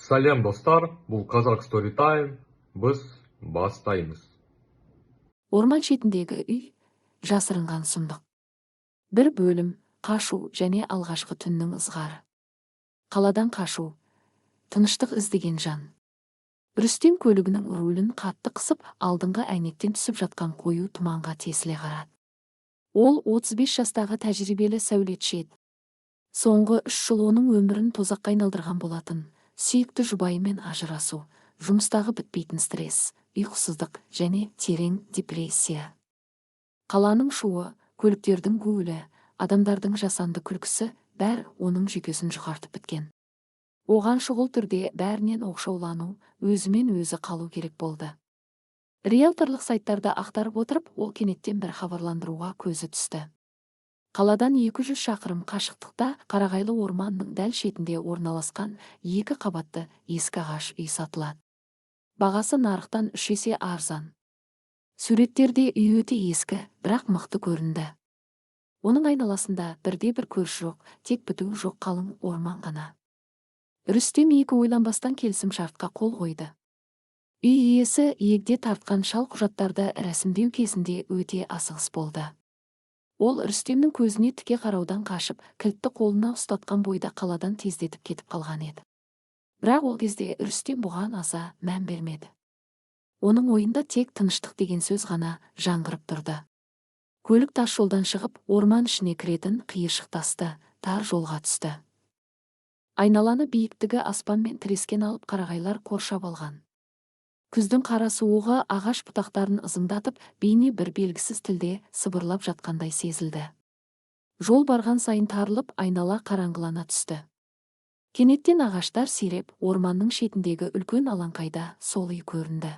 Сәлем достар, бұл Қазақ Story Time, біз бастаймыз. Орман шетіндегі үй жасырынған сұмдық. Бір бөлім қашу және алғашқы түннің ызғары. Қаладан қашу, тыныштық іздеген жан. Рүстем көлігінің рулін қатты қысып, алдыңғы әйнектен түсіп жатқан қою тұманға тесіле қарады. Ол 35 жастағы тәжірибелі сәулетші еді. Соңғы 3 жыл оның өмірін тозаққа айналдырған болатын. Сүйікті жұбайымен ажырасу, жұмыстағы бітпейтін стресс, ұйқысыздық және терең депрессия. Қаланың шуы, көліктердің гуілі, адамдардың жасанды күлкісі бәр оның жүйкесін жұқартып біткен. Оған шұғыл түрде бәрінен оқшаулану, өзімен өзі қалу керек болды. Риэлторлық сайттарда ақтарып отырып, ол кенеттен бір хабарландыруға көзі түсті. Қаладан 200 шақырым қашықтықта Қарағайлы орманның дәл шетінде орналасқан 2 қабатты ескі ағаш үй сатылады. Бағасы нарықтан 3 есе арзан. Суреттерде үй өте ескі, бірақ мықты көрінді. Оның айналасында бірде-бір көрші жоқ, тек біту жоқ қалың орман ғана. Рүстем екі ойланбастан келісім шартқа қол қойды. Үй иесі егде тартқан шал құжаттарды рәсімдеу кезінде өте асығыс болды. Ол Рүстемнің көзіне тіке қараудан қашып, кілтті қолына ұстатқан бойда қаладан тездетіп кетіп қалған еді. Бірақ ол кезде Рүстем бұған аса мән бермеді. Оның ойында тек тыныштық деген сөз ғана жаңғырып тұрды. Көлік тас жолдан шығып, орман ішіне кіретін қиыршық тасты, тар жолға түсті. Айналаны биіктігі аспанмен тірескен алып қарағайлар қоршап алған. Күздің қара суығы ағаш бұтақтарын ызыңдатып, бейне бір белгісіз тілде сыбырлап жатқандай сезілді. Жол барған сайын тарылып, айнала қараңғылана түсті. Кенеттен ағаштар сиреп, орманның шетіндегі үлкен алаңқайда сол үй көрінді.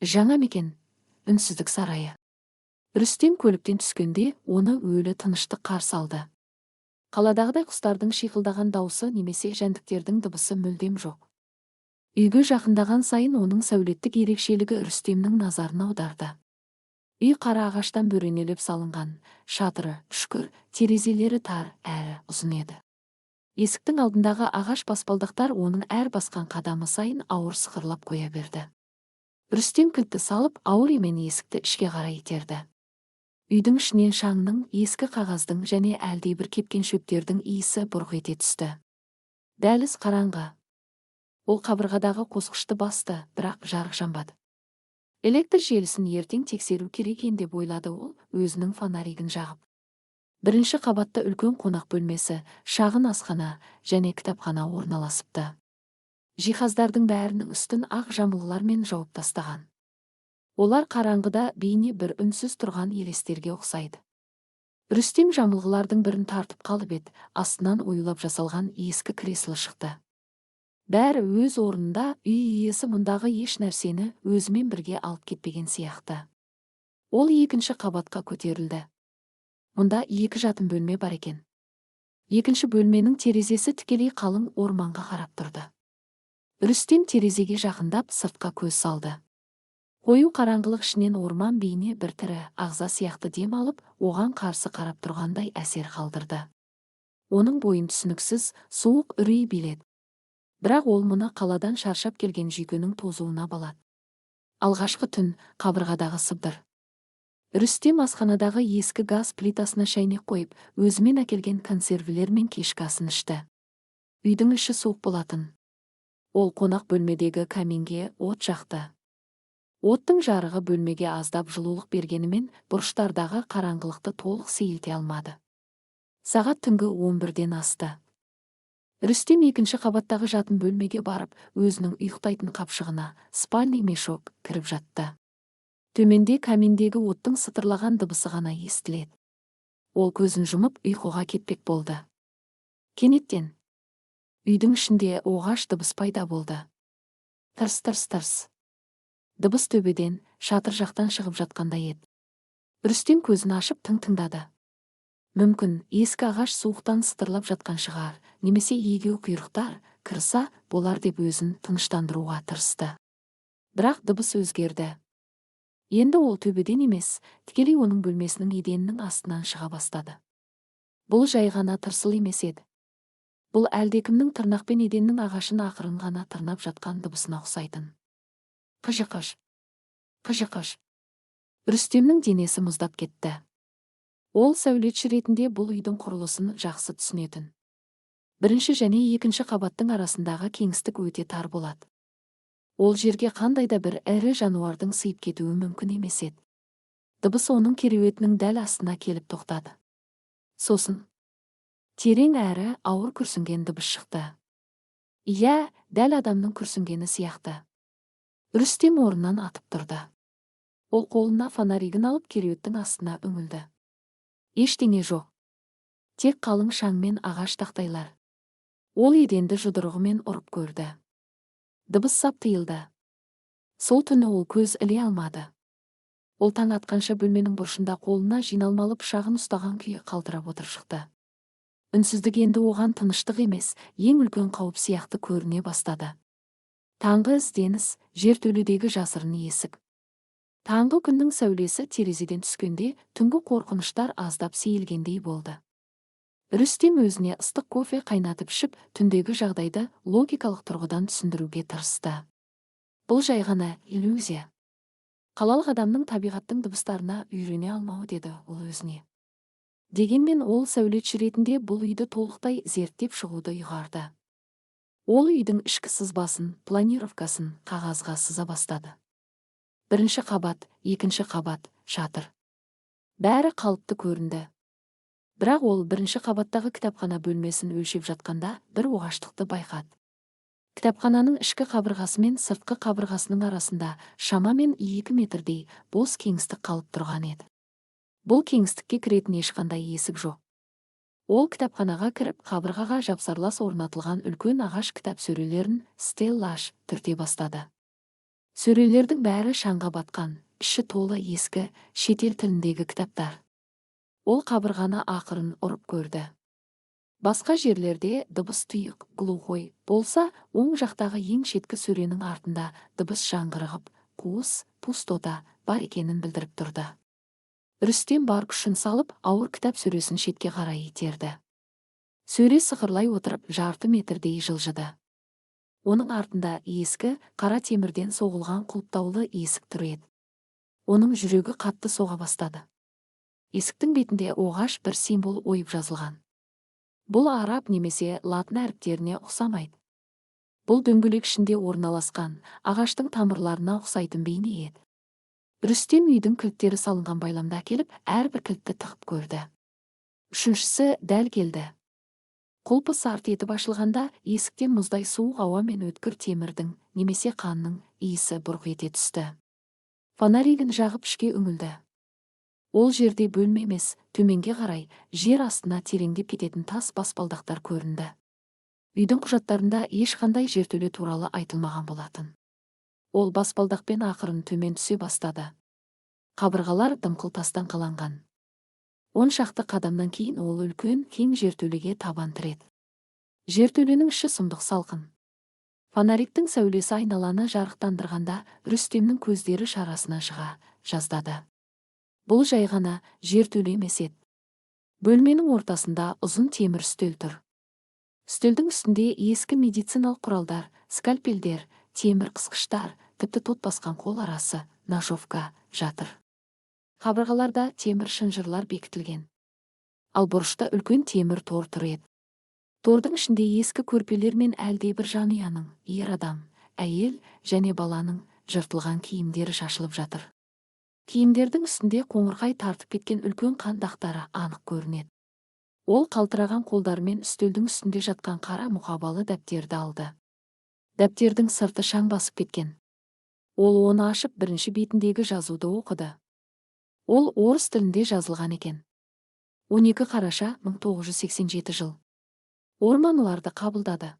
Жаңа мекен, үнсіздік сарайы. Рүстем көліктен түскенде оны өлі тыныштық қарсы алды. Қаладағыдай құстардың шиқылдаған дауысы немесе жәндіктердің дыбысы мүлдем жоқ. Үйге жақындаған сайын оның сәулеттік ерекшелігі Рүстемнің назарын аударды. Үй қара ағаштан бөренелеп салынған, шатыры үшкір, терезелері тар әрі ұзын еді. Есіктің алдындағы ағаш баспалдақтар оның әр басқан қадамы сайын ауыр сықырлап қоя берді. Рүстем кілтті салып, ауыр емен есікті ішке қарай итерді. Үйдің ішінен шаңның, ескі қағаздың және әлдебір кепкен шөптердің иісі бұрқ ете түсті. Дәліз қараңғы. Ол қабырғадағы қосқышты басты, бірақ жарық жанбады. Электр желісін ертең тексеру керек екен деп ойлады ол, өзінің фонаригін жағып. Бірінші қабатта үлкен қонақ бөлмесі, шағын асхана және кітапхана орналасыпты. Жиһаздардың бәрінің үстін ақ жамылғылармен жауып тастаған. Олар қараңғыда бейне бір үнсіз тұрған елестерге ұқсайды. Рүстем жамылғылардың бірін тартып қалып еді, астынан оюлап жасалған ескі кресло шықты. Бәрі өз орнында, үй иесі мұндағы еш нәрсені өзімен бірге алып кетпеген сияқты. Ол екінші қабатқа көтерілді. Мұнда 2 жатын бөлме бар екен. Екінші бөлменің терезесі тікелей қалың орманға қарап тұрды. Рүстем терезеге жақындап сыртқа көз салды. Қою қараңғылық ішінен орман бейне бір тірі ағза сияқты дем алып, оған қарсы қарап тұрғандай әсер қалдырды. Оның бойын түсініксіз, суық үрей биледі. Бірақ ол мұны қаладан шаршап келген жүйкенің тозуына балады. Алғашқы түн, қабырғадағы сыбдыр. Рүстем асханадағы ескі газ плитасына шәйнек қойып, өзімен әкелген консервілер мен кешкі асын ішті. Үйдің іші суық болатын. Ол қонақ бөлмедегі каминге от жақты. Оттың жарығы бөлмеге аздап жылулық бергенімен, бұрыштардағы қараңғылықты толық сейілте алмады. Сағат түнгі 11-ден асты. Рүстем екінші қабаттағы жатын бөлмеге барып, өзінің ұйықтайтын қапшығына, спальный мешок кіріп жатты. Төменде каминдегі оттың сытырлаған дыбысы ғана естіледі. Ол көзін жұмып ұйқыға кетпек болды. Кенеттен үйдің ішінде оғаш дыбыс пайда болды. Тырс-тырс-тырс. Дыбыс төбеден, шатыр жақтан шығып жатқандай еді. Рүстем көзін ашып тыңдады. Мүмкін, ескі ағаш суықтан сытырлап жатқан шығар, немесе егеу құйрықтар кірса болар деп өзін тыныштандыруға тырысты. Бірақ дыбыс өзгерді. Енді ол төбеден емес, тікелей оның бөлмесінің еденінің астынан шыға бастады. Бұл жай ғана тырсыл емес еді. Бұл әлдекімнің тырнақпен еденнің ағашын ақырын ғана тырнап жатқан дыбысына ұқсайтын. Қыжықыш, қыжықыш. Рүстемнің денесі мұздап кетті. Ол сәулетші ретінде бұл үйдің құрылысын жақсы түсінетін. Бірінші және екінші қабаттың арасындағы кеңістік өте тар болады. Ол жерге қандай да бір ірі жануардың сыйып кетуі мүмкін емес еді. Дыбыс оның кереуетінің дәл астына келіп тоқтады. Сосын терең әрі ауыр күрсінген дыбыс шықты. Иә, дәл адамның күрсінгені сияқты. Рүстем орнынан атып тұрды. Ол қолына фонаригін алып кереуеттің астына үңілді. Ештеңе жоқ. Тек қалың шаң мен ағаш тақтайлар. Ол еденді жұдырығымен ұрып көрді. Дыбыс сап тыйылды. Сол түні ол көз іле алмады. Ол таң атқанша бөлменің бұрышында қолына жиналмалы пышағын ұстаған күйі қалтырап отыр шықты. Үнсіздік енді оған тыныштық емес, ең үлкен қауіп сияқты көріне бастады. Таңғы ізденіс, жертөледегі жасырын есік. Таңғы күннің сәулесі терезеден түскенде түнгі қорқыныштар аздап сейілгендей болды. Рүстем өзіне ыстық кофе қайнатып ішіп, түндегі жағдайды логикалық тұрғыдан түсіндіруге тырысты. Бұл жай ғана иллюзия. Қалалық адамның табиғаттың дыбыстарына үйрене алмауы, деді ол өзіне. Дегенмен ол сәулетші ретінде бұл үйді толықтай зерттеп шығуды ұйғарды. Ол үйдің ішкі сызбасын, планировкасын қағазға сыза бастады. Бірінші қабат, екінші қабат, шатыр. Бәрі қалыпты көрінді. Бірақ ол бірінші қабаттағы кітапхана бөлмесін өлшеп жатқанда бір оғаштықты байқады. Кітапхананың ішкі қабырғасы мен сыртқы қабырғасының арасында шамамен 2 метрдей бос кеңістік қалып тұрған еді. Бұл кеңістікке кіретін ешқандай есік жоқ. Ол кітапханаға кіріп, қабырғаға жапсарлас орнатылған үлкен ағаш кітап сөрелерін стеллаж түрте бастады. Сөрелердің бәрі шаңға батқан, іші толы ескі, шетел тіліндегі кітаптар. Ол қабырғаны ақырын ұрып көрді. Басқа жерлерде дыбыс тұйық, глухой болса, оң жақтағы ең шеткі сөренің артында дыбыс жаңғырығып, қуыс, пустота бар екенін білдіріп тұрды. Рүстем бар күшін салып, ауыр кітап сөресін шетке қарай итерді. Сөре сықырлай отырып, жарты метрдей жылжыды. Оның артында ескі, қара темірден соғылған құлыптаулы есік тұр еді. Оның жүрегі қатты соға бастады. Есіктің бетінде оғаш бір символ ойып жазылған. Бұл араб немесе латын әріптеріне ұқсамайды. Бұл дөңгелек ішінде орналасқан, ағаштың тамырларына ұқсайтын бейне еді. Рүстем үйдің кілттері салынған байламда келіп, әрбір кілтті тығып көрді. Үшіншісі дәл келді. Құлпы сарт етіп ашылғанда, есіктен мұздай суық ауа мен өткір темірдің, немесе қанның иісі бұрқ ете түсті. Фонаригін жағып ішке үңілді. Ол жерде бөлме емес, төменге қарай, жер астына тереңдеп кететін тас баспалдақтар көрінді. Үйдің құжаттарында ешқандай жертөле туралы айтылмаған болатын. Ол баспалдақпен ақырын төмен түсе бастады. Қабырғалар дымқыл тастан қаланған. 10 шақты қадамнан кейін ол үлкен, кең жертөлеге табан тіреді. Жертөленің іші сұмдық салқын. Фонариктің сәулесі айналаны жарықтандырғанда, Рүстемнің көздері шарасына шыға жаздады. Бұл жай ғана жертөле емес еді. Бөлменің ортасында ұзын темір үстел тұр. Үстелдің үстінде ескі медициналық құралдар, скальпельдер, темір қысқыштар, тіпті тот басқан қол арасы, ножовка жатыр. Қабырғаларда темір шынжырлар бекітілген. Ал бұрышта үлкен темір тор тұр еді. Тордың ішінде ескі көрпелер мен әлдебір жанұяның, ер адам, әйел және баланың жыртылған киімдері шашылып жатыр. Киімдердің үстінде қоңырқай тартып кеткен үлкен қан дақтары анық көрінеді. Ол қалтыраған қолдарымен үстелдің үстінде жатқан қара мұқабалы дәптерді алды. Дәптердің сырты шаң басып кеткен. Ол оны ашып бірінші бетіндегі жазуды оқыды. Ол орыс тілінде жазылған екен. 12 қараша 1987 жыл. Орман оларды қабылдады.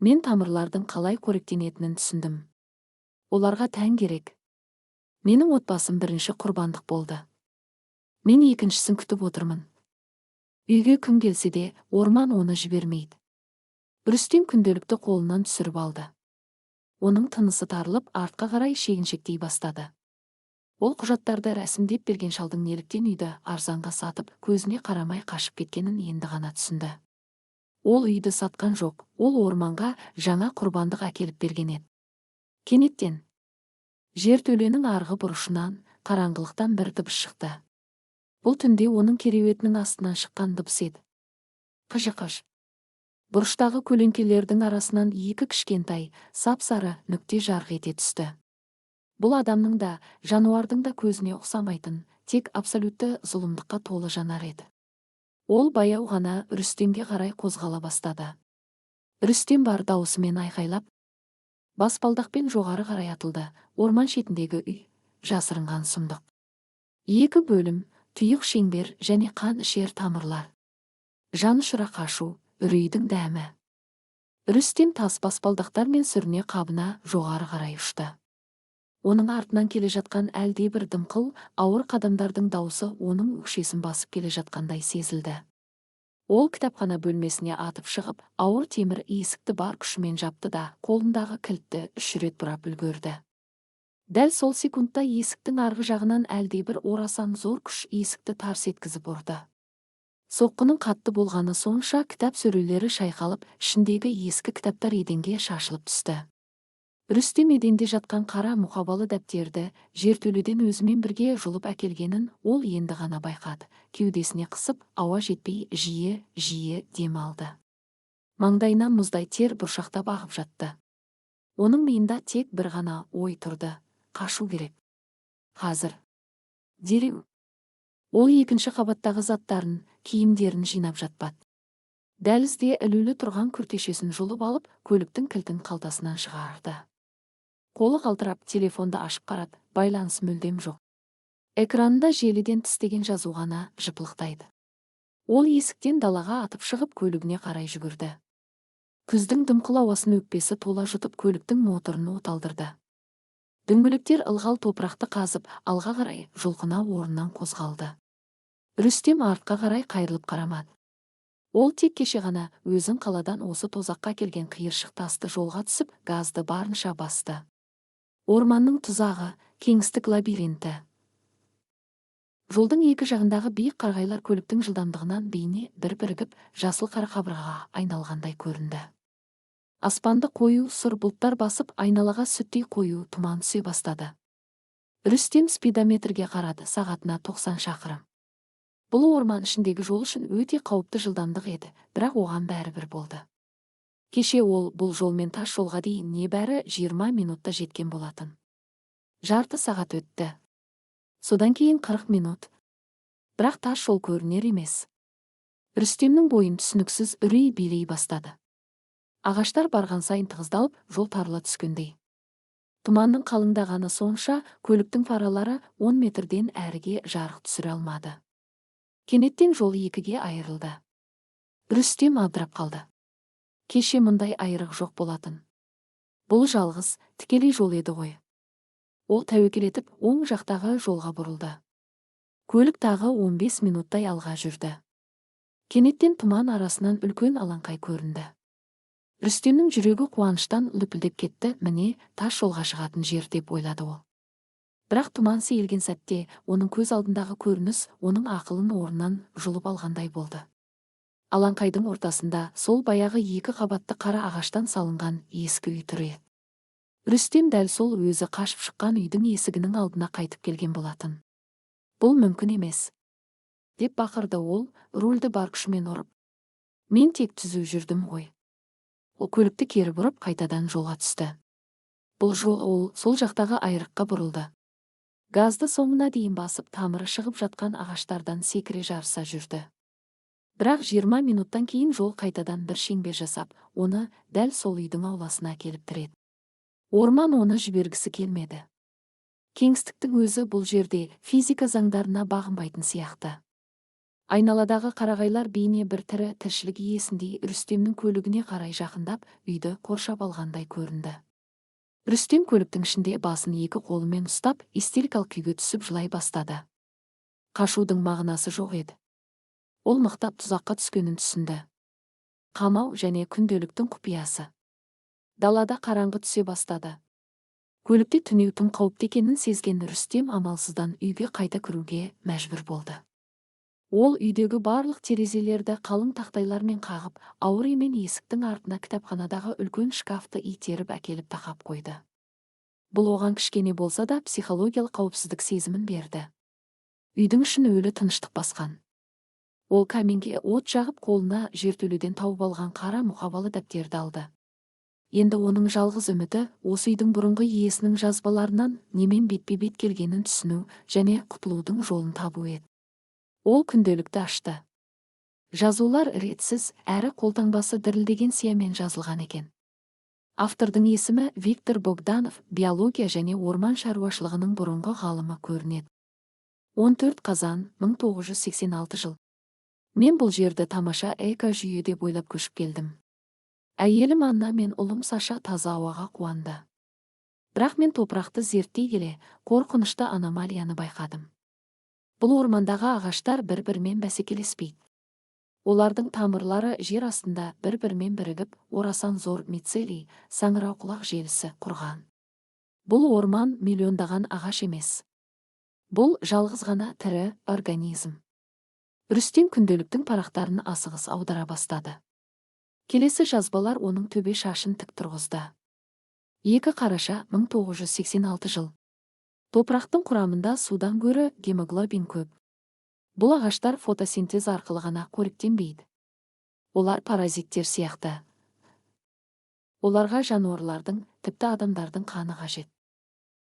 Мен тамырлардың қалай қоректенетінін түсіндім. Оларға тән керек. Менің отбасым бірінші құрбандық болды. Мен екіншісін күтіп отырмын. Үйге кім келсе де, орман оны жібермейді. Рүстем күнделікті қолынан түсіріп алды. Оның тынысы тарылып, артқа қарай шегіншектей бастады. Ол құжаттарды рәсімдеп берген шалдың неліктен үйді арзанға сатып, көзіне қарамай қашып кеткенін енді ғана түсінді. Ол үйді сатқан жоқ, ол орманға жаңа құрбандық әкеліп берген еді. Кенеттен жертөленің арғы бұрышынан қараңғылықтан бір дыбыс шықты. Бұл түнде оның кереуетінің астынан шыққан дыбыс еді. Қыжы-қыж. Бұрыштағы көлеңкелердің арасынан екі кішкентай, сап-сары нүкте жарқ ете түсті. Бұл адамның да, жануардың да көзіне ұқсамайтын, тек абсолютті зұлымдыққа толы жанар еді. Ол баяу ғана Рүстемге қарай қозғала бастады. Рүстем бар даусымен айқайлап, баспалдақпен жоғары қарай атылды. Орман шетіндегі үй, жасырынған сұмдық. Екі бөлім, тұйық шеңбер және қан ішер тамырлар. Жанұшыра қашу, үрейдің дәмі. Рүстем тас баспалдақтармен сүріне қабына жоғары қарай ұшты. Оның артынан келе жатқан әлде бір дымқыл, ауыр қадамдардың даусы оның өкшесін басып келе жатқандай сезілді. Ол кітапхана бөлмесіне атып шығып, ауыр темір есікті бар күшімен жапты да, қолындағы кілтті 3 рет бұрап үлгерді. Дәл сол секундта есіктің арғы жағынан әлде бір орасан зор күш есікті тарс еткізіп ұрды. Соққының қатты болғаны сонша кітап сөрелері шайқалып, ішіндегі ескі кітаптар еденге шашылып түсті. Рүстем еденде жатқан қара мұқабалы дәптерді жертөледен өзімен бірге жұлып әкелгенін ол енді ғана байқады. Кеудесіне қысып, ауа жетпей жиі дем алды. Маңдайынан мұздай тер бұршақтап ағып жатты. Оның миында тек бір ғана ой тұрды: қашу керек. Қазір. Дереу. Ол екінші қабаттағы заттарын, киімдерін жинап жатпады. Дәлізде ілулі тұрған күртешесін жұлып алып, көліктің кілтін қалтасынан шығарды. Қолы қалтырап, телефонды ашып қарады, байланыс мүлдем жоқ. Экранында желіден тістеген жазу ғана жыпылықтайды. Ол есіктен далаға атып шығып, көлігіне қарай жүгірді. Күздің дымқыл ауасын өкпесі тола жұтып, көліктің моторын оталдырды. Дөңгелектер ылғал топырақты қазып, алға қарай жұлқына орнынан қозғалды. Рүстем артқа қарай қайырылып қарамады. Ол тек кеше ғана өзін қаладан осы тозаққа келген қиыршық тасты жолға түсіп, газды барынша басты. Орманның тұзағы, кеңістік лабиринті. Жолдың екі жағындағы биік қарағайлар көліктің жылдамдығынан бейне бір бірігіп, жасыл қара қабырғаға айналғандай көрінді. Аспанды қою сұр бұлттар басып, айналаға сүттей қою тұман түсе бастады. Рүстем спидометрге қарады, сағатына 90 шақырым. Бұл орман ішіндегі жол үшін өте қауіпті жылдамдық еді, бірақ оған бәрібір болды. Кеше ол бұл жолмен тас жолға дейін небәрі 20 минутта жеткен болатын. Жарты сағат өтті. Содан кейін 40 минут. Бірақ тас жол көрінер емес. Рүстемнің бойын түсініксіз үрей билей бастады. Ағаштар барған сайын тығыздалып, жол тарыла түскендей. Тұманның қалыңдағаны сонша, көліктің фаралары 10 метрден әріге жарық түсіре алмады. Кенеттен жол екіге айырылды. Рүстем абдырап қалды. Кеше мұндай айырық жоқ болатын. Бұл жалғыз, тікелей жол еді ғой. Ол тәуекел етіп, оң жақтағы жолға бұрылды. Көлік тағы 15 минуттай алға жүрді. Кенеттен тұман арасынан үлкен алаңқай көрінді. Рүстемнің жүрегі қуаныштан лүпілдеп кетті. Міне, тас жолға шығатын жер деп ойлады ол. Бірақ тұман сейілген сәтте, оның көз алдындағы көрініс оның ақылын орнынан жұлып алғандай болды. Алаңқайдың ортасында сол баяғы екі қабатты қара ағаштан салынған ескі үй тұр еді. Рүстем дәл сол өзі қашып шыққан үйдің есігінің алдына қайтып келген болатын. Бұл мүмкін емес, деп бақырды ол, рульді бар күшімен ұрып. Мен тек түзу жүрдім ғой. Ол көлікті кері бұрып қайтадан жолға түсті. Бұл жол ол сол жақтағы айрыққа бұрылды. Газды соңына дейін басып, тамыры шығып жатқан ағаштардан секіре жарыса жүрді. Бірақ 20 минуттан кейін жол қайтадан бір шеңбер жасап, оны дәл сол үйдің ауласына келіп тіреді. Орман оны жібергісі келмеді. Кеңістіктің өзі бұл жерде физика заңдарына бағынбайтын сияқты. Айналадағы қарағайлар бейне бір тірі тіршілік иесіндей Рүстемнің көлігіне қарай жақындап, үйді қоршап алғандай көрінді. Рүстем көліктің ішінде басын екі қолымен ұстап, истерикалық күйге түсіп жылай бастады. Қашудың мағынасы жоқ еді. Ол мықтап тұзаққа түскенін түсінді. Қамау және күнделіктің құпиясы. Далада қараңғы түсе бастады. Көлікте түнеу тым қауіпті екенін сезген Рүстем амалсыздан үйге қайта кіруге мәжбүр болды. Ол үйдегі барлық терезелерді қалың тақтайлармен қағып, ауыр емен есіктің артына кітапханадағы үлкен шкафты итеріп әкеліп тақап қойды. Бұл оған кішкене болса да психологиялық қауіпсіздік сезімін берді. Үйдің ішін өлі тыныштық басқан. Ол каминге от жағып қолына жертөледен тауып алған қара мұқабалы дәптерді алды. Енді оның жалғыз үміті осы үйдің бұрынғы иесінің жазбаларынан немен бетпе-бет келгенін түсіну және құтылудың жолын табу еді. Ол күнделікті ашты. Жазулар ретсіз әрі қолтаңбасы дірілдеген сиямен жазылған екен. Автордың есімі Виктор Богданов, биология және орман шаруашылығының бұрынғы ғалымы көрінеді. 14 қазан 1986 жыл. Мен бұл жерді тамаша эко-жүйе деп ойлап көшіп келдім. Әйелім Анна мен ұлым Саша таза ауаға қуанды. Бірақ мен топырақты зерттей келе, қорқынышты аномалияны байқадым. Бұл ормандағы ағаштар бір-бірімен бәсекелеспейді. Олардың тамырлары жер астында бір-бірімен бірігіп, орасан зор мицелий, саңырауқұлақ желісі құрған. Бұл орман миллиондаған ағаш емес. Бұл жалғыз ғана тірі организм. Рүстем күнделіктің парақтарын асығыс аудара бастады. Келесі жазбалар оның төбе шашын тік тұрғызды. 2 қараша 1986 жыл. Топырақтың құрамында судан гөрі гемоглобин көп. Бұл ағаштар фотосинтез арқылы ғана қоректенбейді. Олар паразиттер сияқты. Оларға жануарлардың, тіпті адамдардың қаны қажет.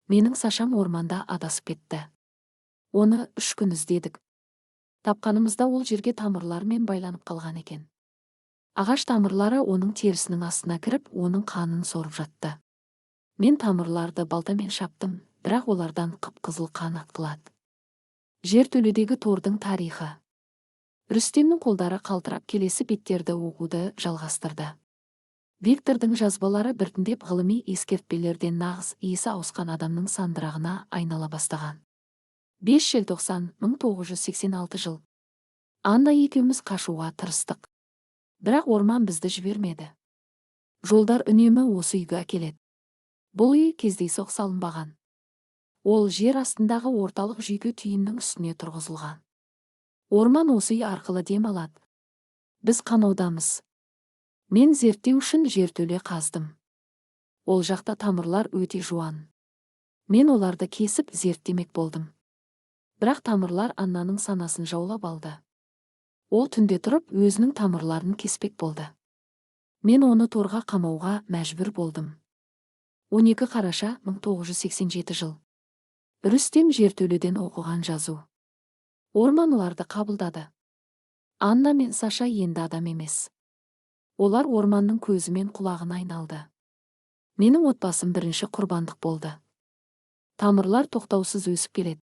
Менің Сашам орманда адасып кетті. Оны 3 күн іздедік. Тапқанымызда ол жерге тамырлармен байланып қалған екен. Ағаш тамырлары оның терісінің астына кіріп, оның қанын сорып жатты. Мен тамырларды балтамен шаптым, бірақ олардан қып-қызыл қан ақтылады. Жертөледегі тордың тарихы. Рүстемнің қолдары қалтырап келесі беттерді оқуды жалғастырды. Виктордың жазбалары біртіндеп ғылыми ескертпелерден нағыз иесі ауысқан адамның сандырағына айнала бастаған. 5 желтоқсан 1986 жыл. Анна екеуміз қашуға тырыстық. Бірақ орман бізді жібермеді. Жолдар үнемі осы үйге әкеледі. Бұл үй кездейсоқ салынбаған. Ол жер астындағы орталық жүйке түйіннің үстіне тұрғызылған. Орман осы үй арқылы дем алады. Біз қанаудамыз. Мен зерттеу үшін жертөле қаздым. Ол жақта тамырлар өте жуан. Мен оларды кесіп зерттемек болдым. Бірақ тамырлар Аннаның санасын жаулап алды. Ол түнде тұрып өзінің тамырларын кеспек болды. Мен оны торға қамауға мәжбүр болдым. 12 қараша 1987 жыл. Рүстем жертөледен оқыған жазу. Орман оларды қабылдады. Анна мен Саша енді адам емес. Олар орманның көзі мен құлағына айналды. Менің отбасым бірінші құрбандық болды. Тамырлар тоқтаусыз өсіп келеді.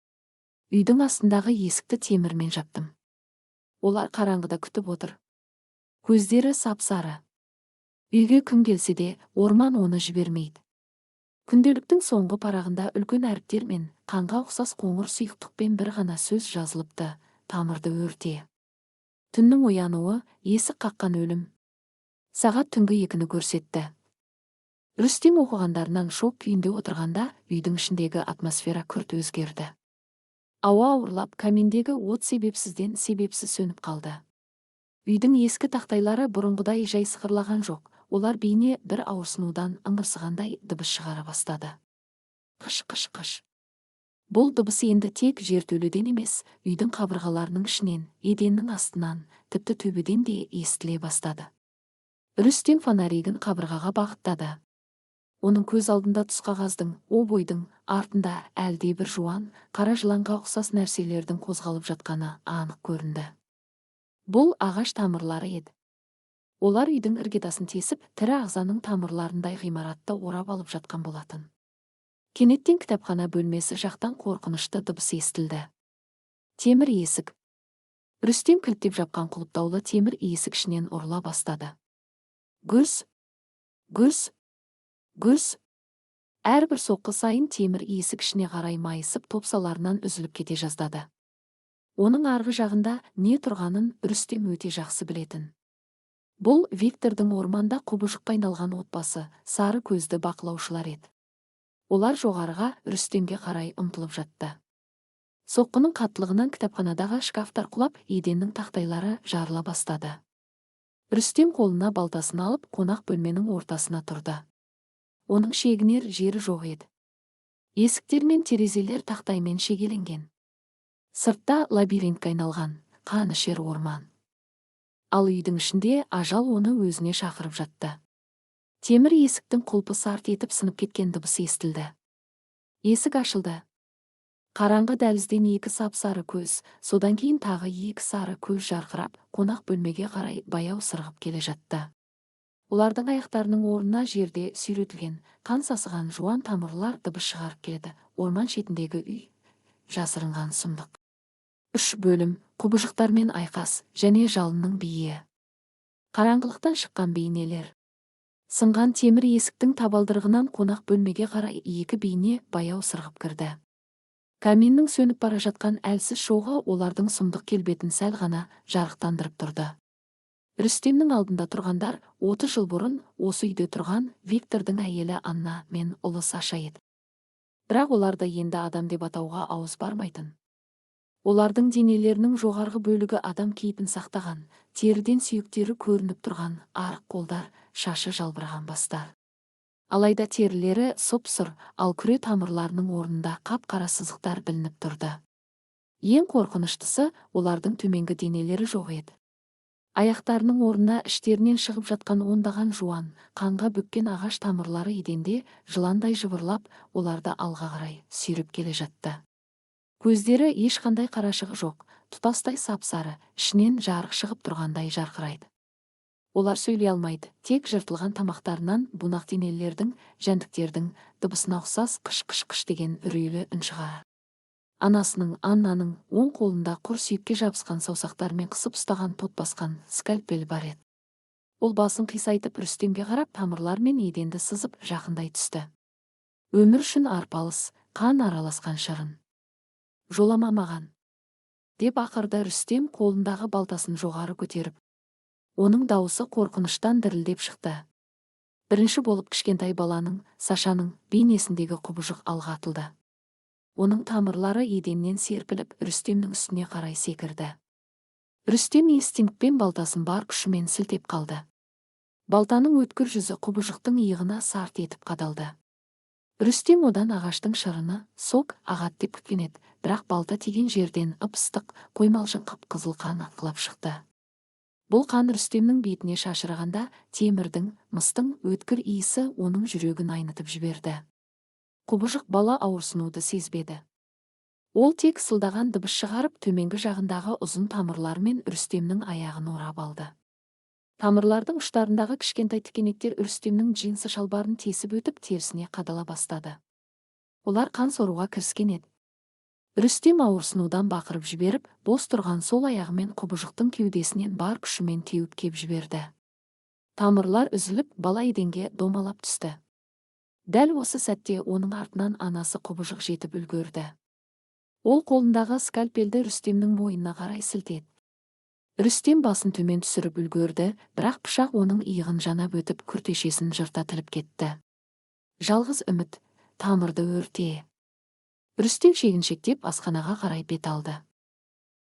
Үйдің астындағы есікті темірмен жаптым. Олар қараңғыда күтіп отыр. Көздері сап-сары. Үйге кім келсе де, орман оны жібермейді. Күнделіктің соңғы парағында үлкен әріптермен, қанға ұқсас қоңыр сұйықтықпен бір ғана сөз жазылыпты: тамырды өрте. Түннің оянуы, есік қаққан өлім. Сағат түнгі 2-ні көрсетті. Рүстем оқығандарынан шок күйінде отырғанда үйдің ішіндегі атмосфера күрт өзгерді. Ауа ауырлап, каминдегі от себепсізден себепсіз сөніп қалды. Үйдің ескі тақтайлары бұрынғыдай жай сықырлаған жоқ. Олар бейне бір ауырсынудан ыңырсығандай дыбыс шығара бастады. Қыш-қыш-қыш. Бұл дыбыс енді тек жертөледен емес, үйдің қабырғаларының ішінен, еденнің астынан, тіпті төбеден де естіле бастады. Рүстем фонаригін қабырғаға бағыттады. Оның көз алдында түсқағаздың, обойдың артында әлде бір жуан, қара жыланға ұқсас нәрселердің қозғалып жатқаны анық көрінді. Бұл ағаш тамырлары еді. Олар үйдің іргетасын тесіп, тірі ағзаның тамырларындай ғимаратты орап алып жатқан болатын. Кенеттен кітапхана бөлмесі жақтан қорқынышты дыбыс естілді. Темір есік. Рүстем кілттеп жапқан құлыптаулы темір есік ішінен ұрыла бастады. Гүрс, гүрс, гүрс. Әрбір соққы сайын темір есік ішіне қарай майысып, топсаларынан үзіліп кете жаздады. Оның арғы жағында не тұрғанын Рүстем өте жақсы білетін. Бұл Виктордың орманда құбыжыққа айналған отбасы, сары көзді бақылаушылар еді. Олар жоғарыға Рүстемге қарай ұмтылып жатты. Соққының қаттылығынан кітапханадағы шкафтар құлап, еденнің тақтайлары жарыла бастады. Рүстем қолына балтасын алып, қонақ бөлменің ортасына тұрды. Оның шегінер жері жоқ еді. Есіктер мен терезелер тақтаймен шегеленген. Сыртта лабиринтке айналған, қанішер орман. Ал үйдің ішінде ажал оны өзіне шақырып жатты. Темір есіктің құлпы сарт етіп сынып кеткен дыбысы естілді. Есік ашылды. Қараңғы дәлізден екі сап-сары көз, содан кейін тағы екі сары көз жарқырап, қонақ бөлмеге қарай баяу сырғып келе жатты. Олардың аяқтарының орнына жерде сүйретілген, қан сасыған жуан тамырлар дыбыс шығарып келеді. Орман шетіндегі үй, жасырынған сұмдық. 3 бөлім, құбыжықтармен айқас және жалынның биі. Қараңғылықтан шыққан бейнелер. Сынған темір есіктің табалдырығынан қонақ бөлмеге қарай екі бейне баяу сырғып кірді. Каминнің сөніп бара жатқан әлсіз шоғы олардың сұмдық келбетін сәл ғана жарықтандырып тұрды. Рүстемнің алдында тұрғандар 30 жыл бұрын осы үйде тұрған Виктордың әйелі Анна мен ұлы Саша еді. Бірақ оларды енді адам деп атауға ауыз бармайтын. Олардың денелерінің жоғарғы бөлігі адам кейпін сақтаған, теріден сүйектері көрініп тұрған, арық қолдар, шашы жалбыраған бастар. Алайда терілері сұп-сұр, ал күре тамырларының орнында қап-қара сызықтар білініп тұрды. Ең қорқыныштысы, олардың төменгі денелері жоқ еді. Аяқтарының орнына іштерінен шығып жатқан ондаған жуан, қанға бүккен ағаш тамырлары еденде жыландай жыбырлап, оларды алға қарай сүйреп келе жатты. Көздері ешқандай қарашығы жоқ, тұтастай сап-сары, ішінен жарық шығып тұрғандай жарқырайды. Олар сөйлей алмайды, тек жыртылған тамақтарынан бунақ денелердің, жәндіктердің дыбысына ұқсас қыш-қыш-қыш деген үрейлі үн шығарады. Анасының, Аннаның оң қолында құр сүйекке жабысқан саусақтарымен қысып ұстаған пот басқан скальпель бар еді. Ол басын қисайтып Рүстемге қарап, тамырлар мен еденді сызып жақындай түсті. Өмір үшін арпалыс, қан араласқан шырын. Жолама маған, деп ақырды Рүстем қолындағы балтасын жоғары көтеріп. Оның дауысы қорқыныштан дірілдеп шықты. Бірінші болып кішкентай баланың, Сашаның бейнесіндегі құбыжық алға атылды. Оның тамырлары еденнен серпіліп, Рүстемнің үстіне қарай секірді. Рүстем инстинктпен балтасын бар күшімен сілтеп қалды. Балтаның өткір жүзі құбыжықтың иығына сарт етіп қадалды. Рүстем одан ағаштың шырыны, сок, ағат деп күткен еді, бірақ балта тиген жерден ып-ыстық, қоймалжың қып-қызыл қан атқылап шықты. Бұл қан Рүстемнің бетіне шашырағанда, темірдің, мыстың өткір иісі оның жүрегін айнытып жіберді. Құбыжық бала ауырсынуды сезбеді. Ол тек сылдаған дыбыс шығарып, төменгі жағындағы ұзын тамырлармен Рүстемнің аяғын орап алды. Тамырлардың ұштарындағы кішкентай тікенектер Рүстемнің джинсы шалбарын тесіп өтіп, терісіне қадала бастады. Олар қан соруға кіріскен еді. Рүстем ауырсынудан бақырып жіберіп, бос тұрған сол аяғымен құбыжықтың кеудесінен бар күшімен теуіп кеп жіберді. Тамырлар үзіліп, бала еденге домалап түсті. Дәл осы сәтте оның артынан анасы құбыжық жетіп үлгерді. Ол қолындағы скальпельді Рүстемнің мойнына қарай сілтеді. Рүстем басын төмен түсіріп үлгерді, бірақ пышақ оның иығын жанап өтіп, күртешесін жырта тіліп кетті. Жалғыз үміт, тамырды өрте. Рүстем шегіншектеп асханаға қарай бет алды.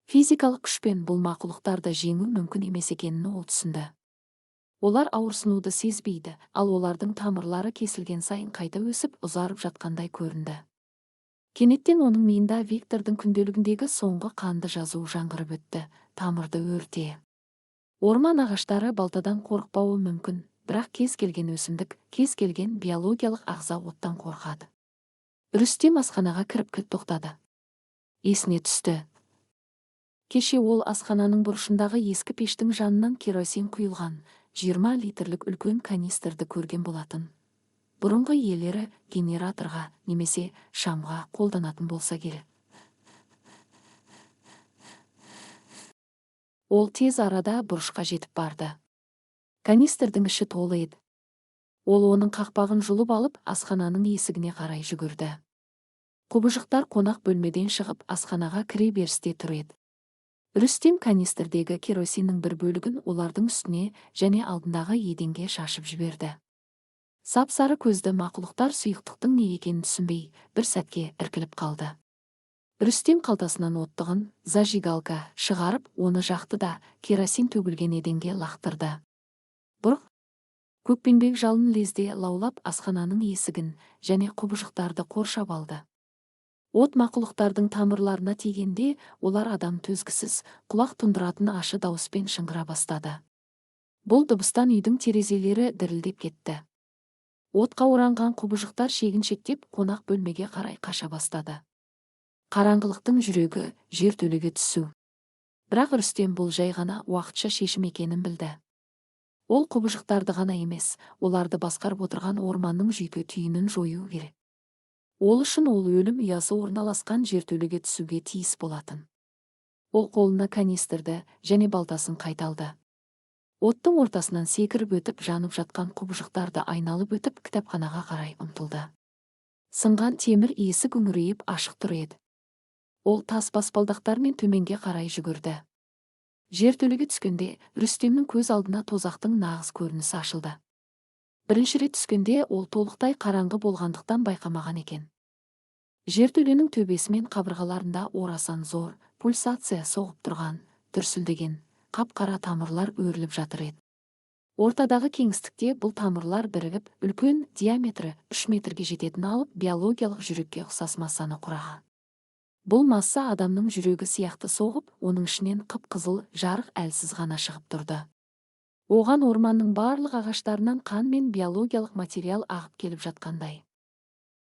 Физикалық күшпен бұл мақұлықтарды жеңу мүмкін емес екенін ол түсінді. Олар ауырсынуды сезбейді, ал олардың тамырлары кесілген сайын қайта өсіп, ұзарып жатқандай көрінді. Кенеттен оның миында Виктордың күнделігіндегі соңғы қанды жазуы жаңғырып өтті: тамырды өрте. Орман ағаштары балтадан қорықпауы мүмкін, бірақ кез келген өсімдік, кез келген биологиялық ағза оттан қорқады. Рүстем асханаға кіріп тоқтады. Есіне түсті. Кеше ол асхананың бұрышындағы ескі пештің жанынан керосин құйылған 20 литрлік үлкен канистрді көрген болатын. Бұрынғы иелері генераторға немесе шамға қолданатын болса керек. Ол тез арада бұрышқа жетіп барды. Канистрдің іші толы еді. Ол оның қақпағын жұлып алып, асхананың есігіне қарай жүгірді. Құбыжықтар қонақ бөлмеден шығып, асханаға кіре берісте тұр еді. Рүстем канистрдегі керосиннің бір бөлігін олардың үстіне және алдындағы еденге шашып жіберді. Сап-сары көзді мақұлықтар сұйықтықтың не екенін түсінбей, бір сәтке іркіліп қалды. Рүстем қалтасынан оттығын зажигалка шығарып, оны жақты да керосин төгілген еденге лақтырды. Бұрқ, көкпеңбек жалын лезде лаулап асхананың есігін және құбыжықтарды қоршап алды. От мақұлықтардың тамырларына тигенде, олар адам төзгісіз, құлақ тұндыратын ашы дауыспен шыңғыра бастады. Бұл дыбыстан үйдің терезелері дірілдеп кетті. Отқа оранған құбыжықтар шегіншектеп қонақ бөлмеге қарай қаша бастады. Қараңғылықтың жүрегі жертөлеге түсу. Бірақ Рүстем бұл жай ғана уақытша шешім екенін білді. Ол құбыжықтарды ғана емес, оларды басқарып отырған орманның жүйке түйінін жою керек. Ол үшін ол өлім ұясы орналасқан жертөлеге түсуге тиіс болатын. Ол қолына канистрді және балтасын қайталды. Оттың ортасынан секіріп өтіп, жанып жатқан құбыжықтарды айналып өтіп, кітапханаға қарай ұмтылды. Сынған темір есік үңірейіп ашық тұр еді. Ол тас баспалдақтармен төменге қарай жүгірді. Жертөлеге түскенде Рүстемнің көз алдына тозақтың нағыз көрінісі ашылды. Бірінші рет түскенде ол толықтай қараңғы болғандықтан байқамаған екен. Жертөленің төбесі мен қабырғаларында орасан зор пульсация соғып тұрған, дүрсілдеген қап-қара тамырлар өріліп жатыр еді. Ортадағы кеңістікте бұл тамырлар бірігіп, үлкен диаметрі 3 метрге жететін алып, биологиялық жүрекке ұқсас массаны құраған. Бұл масса адамның жүрегі сияқты соғып, оның ішінен қып-қызыл жарық әлсіз ғана шығып тұрды. Оған орманның барлық ағаштарынан қан мен биологиялық материал ағып келіп жатқандай.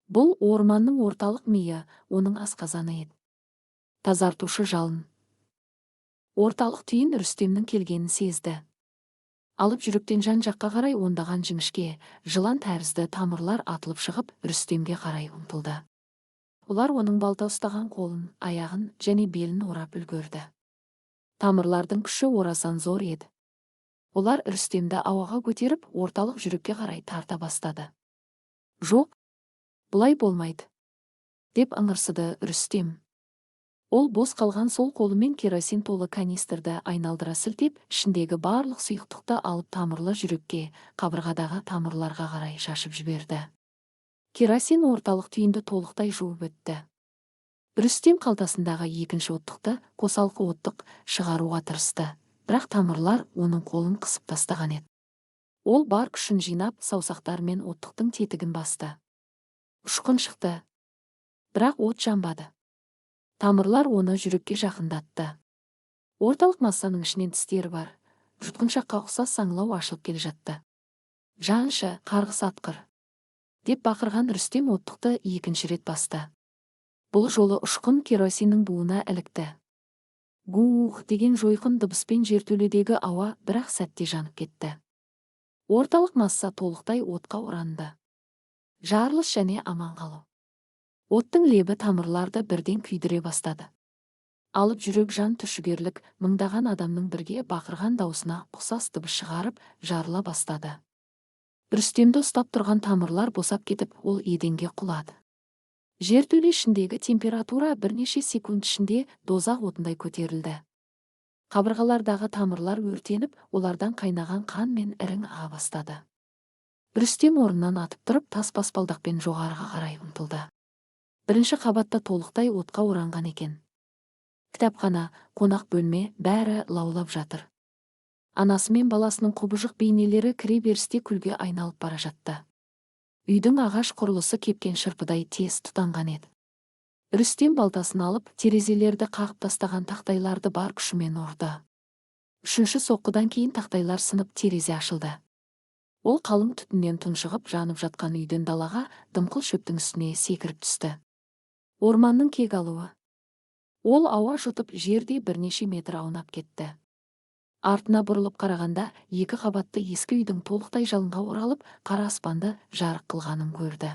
Бұл орманның орталық миы, оның асқазаны еді. Тазартушы жалын. Орталық түйін Рүстемнің келгенін сезді. Алып жүректен жан-жаққа қарай ондаған жіңішке, жылан тәрізді тамырлар атылып шығып, Рүстемге қарай ұмтылды. Олар оның балта ұстаған қолын, аяғын және белін орап үлгерді. Тамырлардың күші орасан зор еді. Олар Рүстемді ауаға көтеріп, орталық жүрекке қарай тарта бастады. Жоқ, бұлай болмайды, деп ыңырсыды Рүстем. Ол бос қалған сол қолымен керосин толы канистрді айналдыра сілтеп, ішіндегі барлық сұйықтықты алып тамырлы жүрекке, қабырғадағы тамырларға қарай шашып жіберді. Керосин орталық түйінді толықтай жуып өтті. Рүстем қалтасындағы екінші оттықты, қосалқы оттық, шығаруға тырысты, бірақ тамырлар оның қолын қысып тастаған еді. Ол бар күшін жинап, саусақтарымен оттықтың тетігін басты. Ұшқын шықты, бірақ от жанбады. Тамырлар оны жүрекке жақындатты. Орталық массаның ішінен тістері бар, жұтқыншаққа ұқсас саңылау ашылып келе жатты. Жаншы, қарғыс атқыр, деп бақырған Рүстем оттықты екінші рет басты. Бұл жолы ұшқын керосиннің буына ілікті. Гух деген жойқын дыбыспен жертөледегі ауа бірақ сәтте жанып кетті. Орталық масса толықтай отқа оранды. Жарылыс және аман қалу. Оттың лебі тамырларды бірден күйдіре бастады. Алып жүрек жан түршігерлік, мыңдаған адамның бірге бақырған даусына ұқсас дыбыс шығарып, жарыла бастады. Рүстемді ұстап тұрған тамырлар босап кетіп, ол еденге құлады. Жертөле ішіндегі температура бірнеше секунд ішінде дозақ отындай көтерілді. Қабырғалардағы тамырлар өртеніп, олардан қайнаған қан мен ірің аға бастады. Рүстем орнынан атып тұрып, тас баспалдақпен жоғарыға қарай ұмтылды. Бірінші қабатта толықтай отқа оранған екен. Кітапхана, қонақ бөлме, бәрі лаулап жатыр. Анасы мен баласының құбыжық бейнелері кіре берісте күлге айналып бара жатты. Үйдің ағаш құрылысы кепкен шырпыдай тез тұтанған еді. Рүстем балтасын алып, терезелерді қағып тастаған тақтайларды бар күшімен ұрды. Үшінші соққыдан кейін тақтайлар сынып, терезе ашылды. Ол қалың түтіннен тұншығып жанып жатқан үйден далаға, дымқыл шөптің үстіне секіріп түсті. Орманның кек алуы. Ол ауа жұтып, жерде бірнеше метр аунап кетті. Артына бұрылып қарағанда, екі қабатты ескі үйдің толықтай жалынға оралып, қара аспанды жарық қылғанын көрді.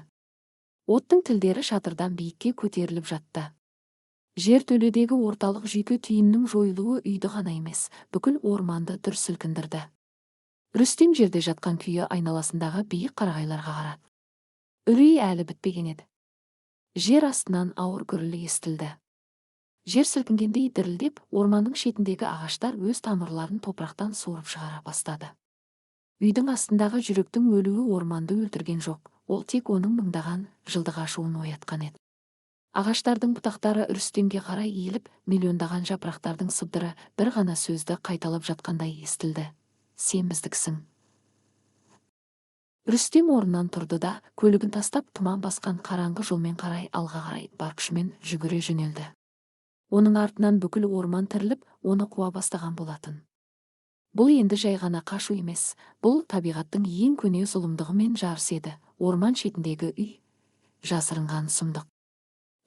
Оттың тілдері шатырдан биікке көтеріліп жатты. Жертөледегі орталық жүйке түйіннің жойылуы үйді ғана емес, бүкіл орманды дүр сілкіндірді. Рүстем жерде жатқан күйі айналасындағы биік қарағайларға қарады. Үрей әлі бітпеген еді. Жер астынан ауыр гүрілі естілді. Жер сілкінгендей дірілдеп, орманның шетіндегі ағаштар өз тамырларын топырақтан суырып шығара бастады. Үйдің астындағы жүректің өлуі орманды өлтірген жоқ, ол тек оның мыңдаған жылдық ашуын оятқан еді. Ағаштардың бұтақтары Рүстемге қарай иіліп, миллиондаған жапырақтардың сыбдыры бір ғана сөзді қайталап жатқандай естілді. Сен біздіксің. Рүстем орнынан тұрды да, көлігін тастап тұман басқан қараңғы жолмен қарай алға қарай бар күшімен жүгіре жөнелді. Оның артынан бүкіл орман тіріліп, оны қуа бастаған болатын. Бұл енді жай ғана қашу емес, бұл табиғаттың ең көне зұлымдығымен жарыс еді. Орман шетіндегі үй, жасырынған сұмдық.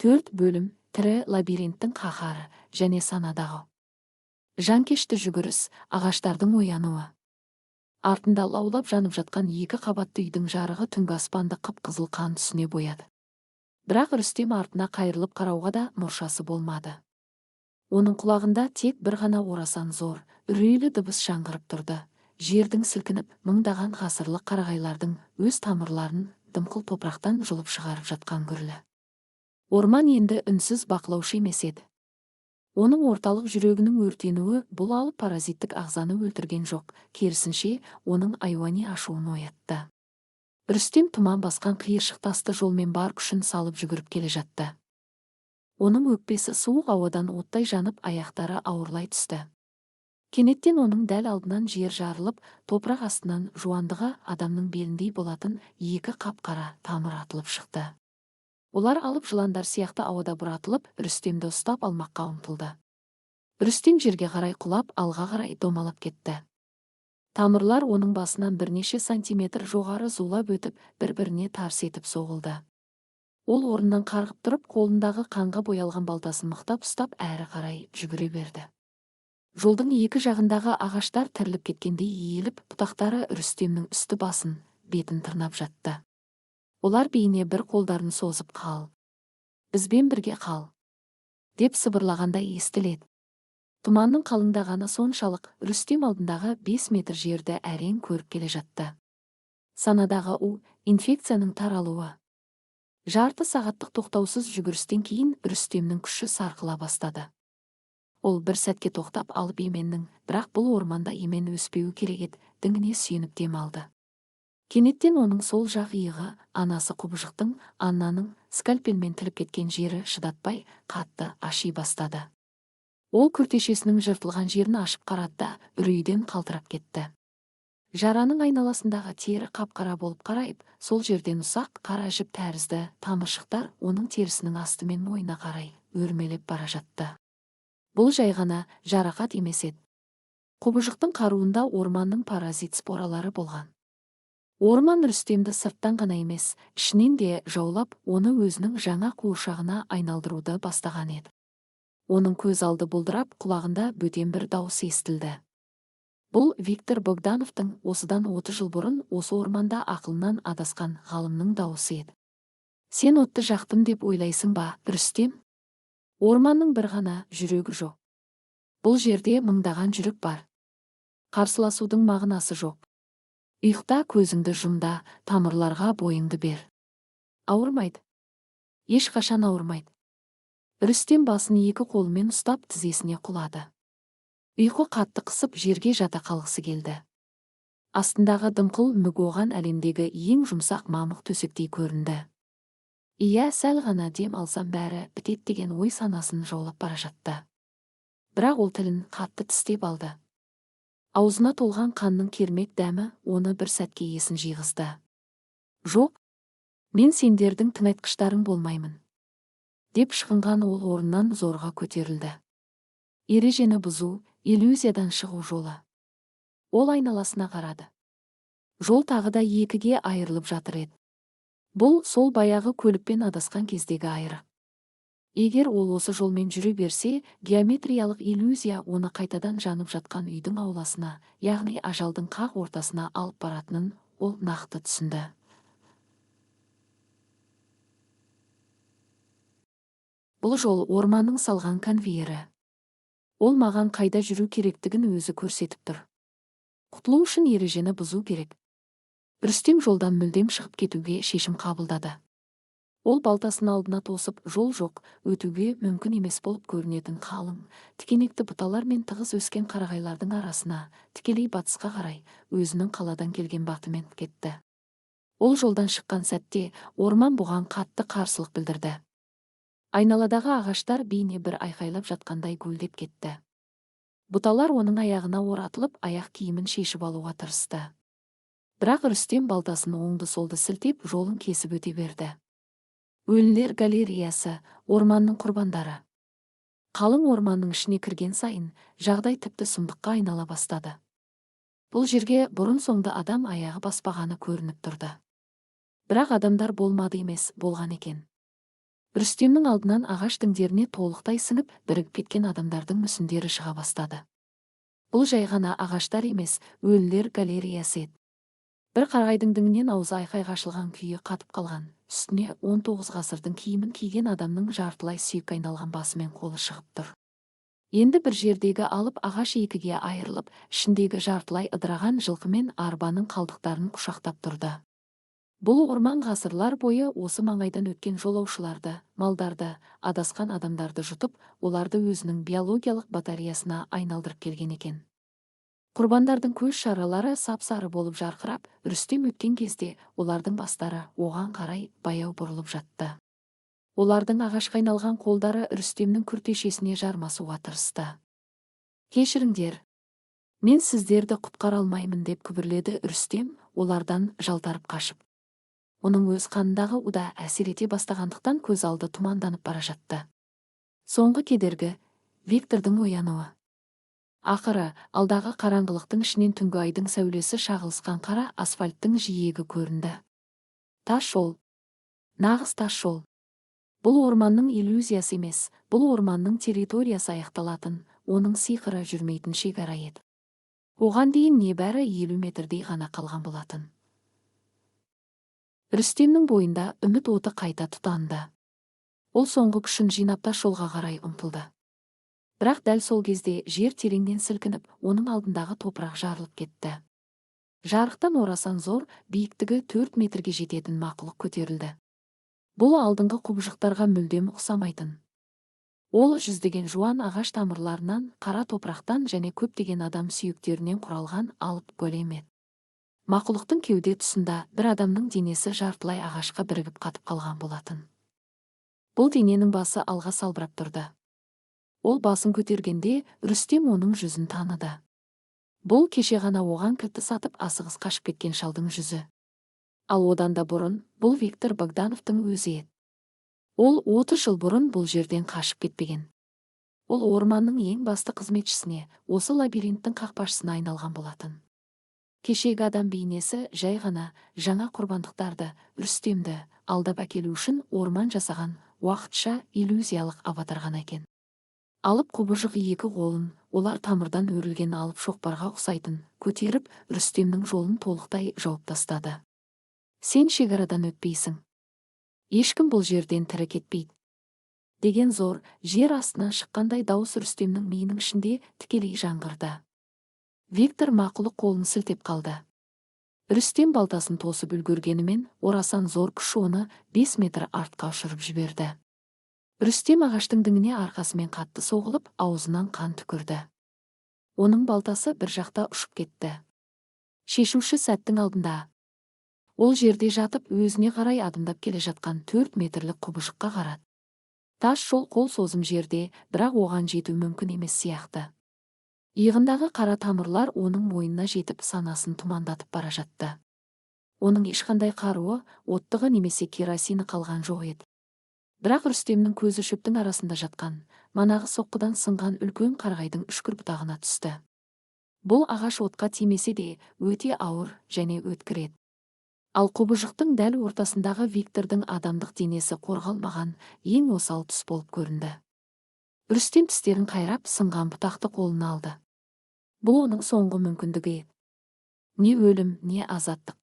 4 бөлім, тірі лабиринттің қаһары және санадағы жанкешті жүгіріс, ағаштардың оянуы. Артында лаулап жанып жатқан 2 қабатты үйдің жарығы түнгі аспанды қып-қызыл қан түсіне бояды. Бірақ Рүстем артына қайырылып қарауға да мұршасы болмады. Оның құлағында тек бір ғана орасан зор, үрейлі дыбыс жаңғырып тұрды. Жердің сілкініп, мыңдаған ғасырлық қарағайлардың өз тамырларын дымқыл топырақтан жұлып шығарып жатқан гүрілі. Орман енді үнсіз бақылаушы емес еді. Оның орталық жүрегінің өртенуі бұл алып паразиттік ағзаны өлтірген жоқ, керісінше оның айуани ашуын оятты. Рүстем тұман басқан қиыршық тасты жолмен бар күшін салып жүгіріп келе жатты. Оның өкпесі суық ауадан оттай жанып, аяқтары ауырлай түсті. Кенеттен оның дәл алдынан жер жарылып, топырақ астынан жуандығы адамның беліндей болатын 2 қап-қара тамыр атылып шықты. Олар алып жыландар сияқты ауада бұратылып, Рүстемді ұстап алмаққа ұмтылды. Рүстем жерге қарай құлап, алға қарай домалап кетті. Тамырлар оның басынан бірнеше сантиметр жоғары зулап өтіп, бір-біріне тарс етіп соғылды. Ол орнынан қарғып тұрып, қолындағы қанға боялған балтасын мықтап ұстап, әрі қарай жүгіре берді. Жолдың екі жағындағы ағаштар тіріліп кеткендей иіліп, бұтақтары Рүстемнің үсті басын, бетін тырнап жатты. Олар бейне бір қолдарын созып қал. Бізбен бірге қал. Деп сыбырлағандай естіледі. Тұманның қалыңдағаны соншалық, Рүстем алдындағы 5 метр жерді әрең көріп келе жатты. Санадағы инфекцияның таралуы. Жарты сағаттық тоқтаусыз жүгірістен кейін Рүстемнің күші сарқыла бастады. Ол бір сәтке тоқтап алып еменнің, бірақ бұл орманда емен өспеуі керек еді, діңіне сүйеніп дем алды. Кенеттен оның сол жақ иығы, анасы құбыжықтың, Аннаның скальпелмен тіліп кеткен жері шыдатпай, қатты аши бастады. Ол күртешесінің жыртылған жерін ашып қаратты, үрейден қалтырап кетті. Жараның айналасындағы тері қап-қара болып қарайып, сол жерден ұсақ қара жіп тәрізді тамыршықтар оның терісінің астымен мойнына қарай өрмелеп бара жатты. Бұл жай ғана жарақат емес еді. Құбыжықтың қаруында орманның паразит споралары болған. Орман Рүстемді сырттан ғана емес, ішінен де жаулап, оны өзінің жаңа қуыршағына айналдыруды бастаған еді. Оның көз алды бұлдырап, құлағында бөтен бір дауыс естілді. Бұл Виктор Богдановтың осыдан 30 жыл бұрын осы орманда ақылынан адасқан ғалымның дауысы еді. Сен отты жақтым деп ойлайсың ба, Рүстем? Орманның бір ғана жүрегі жоқ. Бұл жерде мыңдаған жүрек бар. Қарсыласудың мағынасы жоқ. Ұйықта көзіңді жұмда, тамырларға бойыңды бер. Ауырмайды. Ешқашан ауырмайды. Рүстем басын 2 қолымен ұстап тізесіне құлады. Ұйқы қатты қысып жерге жата қалғысы келді. Астындағы дымқыл мүк оған әлемдегі ең жұмсақ мамық төсектей көрінді. Ия, сәл ғана дем алсам бәрі бітет деген ой санасын жаулап бара жатты. Бірақ ол тілін қатты тістеп алды. Аузына толған қанның кермек дәмі оны бір сәтке есін жиғызды. Жоқ, мен сендердің тыңайтқыштарың болмаймын. Деп шықынған ол орнынан зорға көтерілді. Ережені бұзу, иллюзиядан шығу жолы. Ол айналасына қарады. Жол тағы да 2-ге айырылып жатыр еді. Бұл сол баяғы көлікпен адасқан кездегі айыры. Егер ол осы жолмен жүре берсе, геометриялық иллюзия оны қайтадан жанып жатқан үйдің ауласына, яғни ажалдың қақ ортасына алып баратынын ол нақты түсінді. Бұл жол орманның салған конвейері. Ол маған қайда жүру керектігін өзі көрсетіп тұр. Құтылу үшін ережені бұзу керек. Рүстем жолдан мүлдем шығып кетуге шешім қабылдады. Ол балтасын алдына тосып, жол жоқ, өтуге мүмкін емес болып көрінетін қалың, тікенекті бұталар мен тығыз өскен қарағайлардың арасына, тікелей батысқа қарай, өзінің қаладан келген бағытымен кетті. Ол жолдан шыққан сәтте, орман бұған қатты қарсылық білдірді. Айналадағы ағаштар бейне бір айқайлап жатқандай гүлдеп кетті. Бұталар оның аяғына оратылып, аяқ киімін шешіп алуға тырысты. Бірақ Рүстем балтасын оңды-солды сілтеп, жолын кесіп өте берді. Өлілер галереясы, орманның құрбандары. Қалың орманның ішіне кірген сайын, жағдай тіпті сұмдыққа айнала бастады. Бұл жерге бұрын-соңды адам аяғы баспағаны көрініп тұрды. Бірақ адамдар болмады емес, болған екен. Рүстемнің алдынан ағаш діңдеріне толықтай сіңіп, бірігіп кеткен адамдардың мүсіндері шыға бастады. Бұл жай ғана ағаштар емес, өлілер галереясы еді. Бір қарағайдың діңінен аузы айқайға ашылған күйі қатып қалған, үстіне 19 ғасырдың киімін киген адамның жартылай сүйек айналған басымен қолы шығып тұр. Енді бір жердегі алып ағаш екіге айырылып, ішіндегі жартылай ыдыраған жылқы мен арбаның қалдықтарын құшақтап тұрды. Бұл орман ғасырлар бойы осы маңайдан өткен жолаушыларды, малдарды, адасқан адамдарды жұтып, оларды өзінің биологиялық батареясына айналдырып келген екен. Құрбандардың көз шаралары сап-сары болып жарқырап, Рүстем өткен кезде олардың бастары оған қарай баяу бұрылып жатты. Олардың ағашқа айналған қолдары Рүстемнің күртешесіне жармасуға тырысты. «Кешіріңдер, мен сіздерді құтқара алмаймын» деп күбірледі Рүстем, олардан жалтарып қашып. Оның өз қанындағы уда әсер ете бастағандықтан көз алды тұманданып бара жатты. Соңғы кедергі Виктордың оянуы. Ақыры, алдағы қараңғылықтың ішінен түнгі айдың сәулесі шағылысқан қара асфальттың жиегі көрінді. Тас жол. Нағыз тас жол. Бұл орманның иллюзиясы емес, бұл орманның территориясы аяқталатын, оның сиқыры жүрмейтін шекара еді. Оған дейін небәрі 50 метрдей ғана қалған болатын. Рүстемнің бойында үміт оты қайта тұтанды. Ол соңғы күшін жинап тас жолға қарай ұмтылды. Бірақ дәл сол кезде жер тереңнен сілкініп, оның алдындағы топырақ жарылып кетті. Жарықтан орасан зор, биіктігі 4 метрге жететін мақұлық көтерілді. Бұл алдыңғы құбыжықтарға мүлдем ұқсамайтын. Ол жүздеген жуан ағаш тамырларынан, қара топырақтан және көптеген адам сүйектерінен құралған алып голем еді. Мақұлықтың кеуде тұсында бір адамның денесі жартылай ағашқа бірігіп қатып қалған болатын. Бұл дененің басы алға салбырап тұрды. Ол басын көтергенде Рүстем оның жүзін таныды. Бұл кеше ғана оған кілті сатып асығыс қашып кеткен шалдың жүзі. Ал одан да бұрын бұл Виктор Богдановтың өзі еді. Ол 30 жыл бұрын бұл жерден қашып кетпеген. Ол орманның ең басты қызметшісіне, осы лабиринттің қақпашысына айналған болатын. Кешегі адам бейнесі жай ғана жаңа құрбандықтарды, Рүстемді алдап әкелу үшін орман жасаған уақытша иллюзиялық аватар ғана екен. Алып құбыжық екі қолын, олар тамырдан өрілген алып шоқпарға ұқсайтын, көтеріп, Рүстемнің жолын толықтай жауып тастады. «Сен шекарадан өтпейсің. Ешкім бұл жерден тірі кетпейді» деген зор, жер астынан шыққандай дауыс Рүстемнің миының ішінде тікелей жаңғырды. Виктор мақұлық қолын сілтеп қалды. Рүстем балтасын тосып үлгергенімен, орасан зор күш оны 5 метр артқа ұшырып жіберді. Рүстем ағаштың діңіне арқасымен қатты соғылып, аузынан қан түкірді. Оның балтасы бір жақта ұшып кетті. Шешуші сәттің алдында. Ол жерде жатып, өзіне қарай адымдап келе жатқан 4 метрлік құбыжыққа қарады. Тас жол қол созым жерде, бірақ оған жету мүмкін емес сияқты. Иығындағы қара тамырлар оның мойнына жетіп санасын тұмандатып бара жатты. Оның ешқандай қаруы, оттығы немесе керосині қалған жоқ еді. Бірақ Рүстемнің көзі шөптің арасында жатқан, манағы соққыдан сынған үлкен қарағайдың үшкір бұтағына түсті. Бұл ағаш отқа тимесе де өте ауыр және өткір еді. Ал құбыжықтың дәл ортасындағы Виктордың адамдық денесі қорғалмаған ең осал тұс болып көрінді. Рүстем тістерін қайрап сынған бұтақты қолына алды. Бұл оның соңғы мүмкіндігі еді. Не өлім, не азаттық.